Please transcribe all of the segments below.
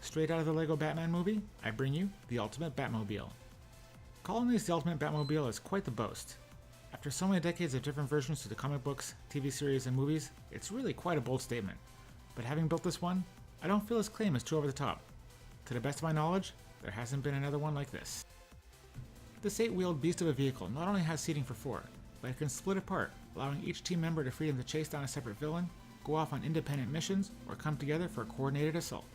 Straight out of the Lego Batman movie, I bring you the ultimate Batmobile. Calling this the ultimate Batmobile is quite the boast. After so many decades of different versions to the comic books, TV series, and movies, it's really quite a bold statement. But having built this one, I don't feel his claim is too over the top. To the best of my knowledge, there hasn't been another one like this. This 8-wheeled beast of a vehicle not only has seating for 4, but it can split apart, allowing each team member to freedom to chase down a separate villain, go off on independent missions, or come together for a coordinated assault.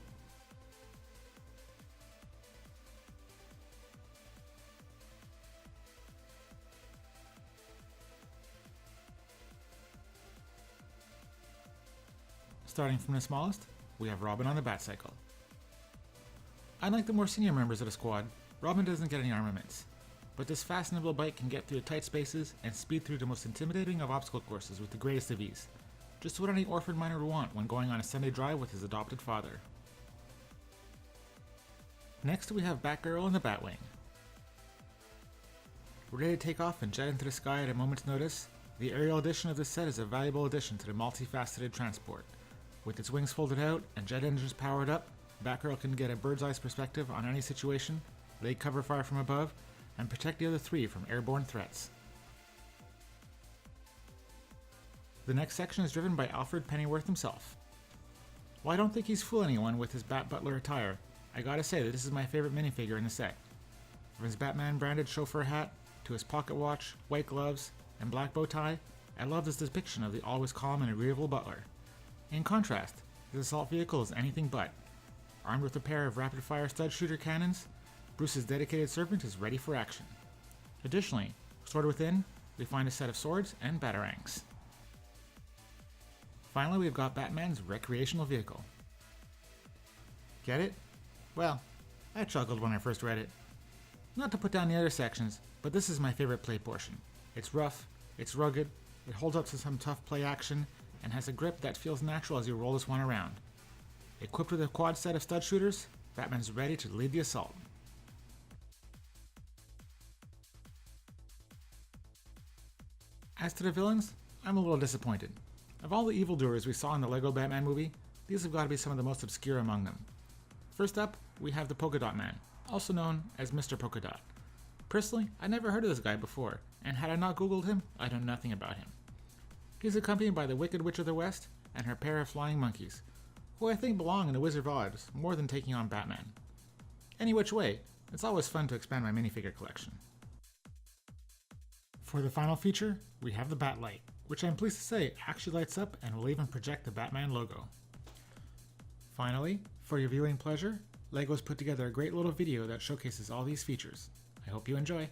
Starting from the smallest, we have Robyn on the batcycle. Unlike the more senior members of the squad, Robyn doesn't get any armaments, but this fashionable bike can get through tight spaces and speed through the most intimidating of obstacle courses with the greatest of ease. Just what any orphan miner would want when going on a Sunday drive with his adopted father. Next we have Batgirl and the Batwing. Ready to take off and jet into the sky at a moment's notice, the aerial edition of this set is a valuable addition to the multifaceted transport. With its wings folded out and jet engines powered up, Batgirl can get a bird's eye perspective on any situation, lay cover fire from above, and protect the other 3 from airborne threats. The next section is driven by Alfred Pennyworth himself. While I don't think he's fooling anyone with his Bat Butler attire, I gotta say that this is my favorite minifigure in the set. From his Batman branded chauffeur hat, to his pocket watch, white gloves, and black bow tie, I love this depiction of the always calm and agreeable butler. In contrast, his assault vehicle is anything but. Armed with a pair of rapid-fire stud shooter cannons, Bruce's dedicated servant is ready for action. Additionally, stored within, we find a set of swords and batarangs. Finally, we've got Batman's recreational vehicle. Get it? Well, I chuckled when I first read it. Not to put down the other sections, but this is my favorite play portion. It's rough, it's rugged, it holds up to some tough play action, and has a grip that feels natural as you roll this one around. Equipped with a quad set of stud shooters, Batman's ready to lead the assault. As to the villains, I'm a little disappointed. Of all the evildoers we saw in the Lego Batman movie, these have got to be some of the most obscure among them. First up, we have the Polka Dot Man, also known as Mr. Polka Dot. Personally, I'd never heard of this guy before, and had I not googled him, I'd know nothing about him. He's accompanied by the Wicked Witch of the West and her pair of flying monkeys, who I think belong in the Wizard of Oz more than taking on Batman. Any which way, it's always fun to expand my minifigure collection. For the final feature, we have the Batlight, which I'm pleased to say actually lights up and will even project the Batman logo. Finally, for your viewing pleasure, LEGO's put together a great little video that showcases all these features. I hope you enjoy.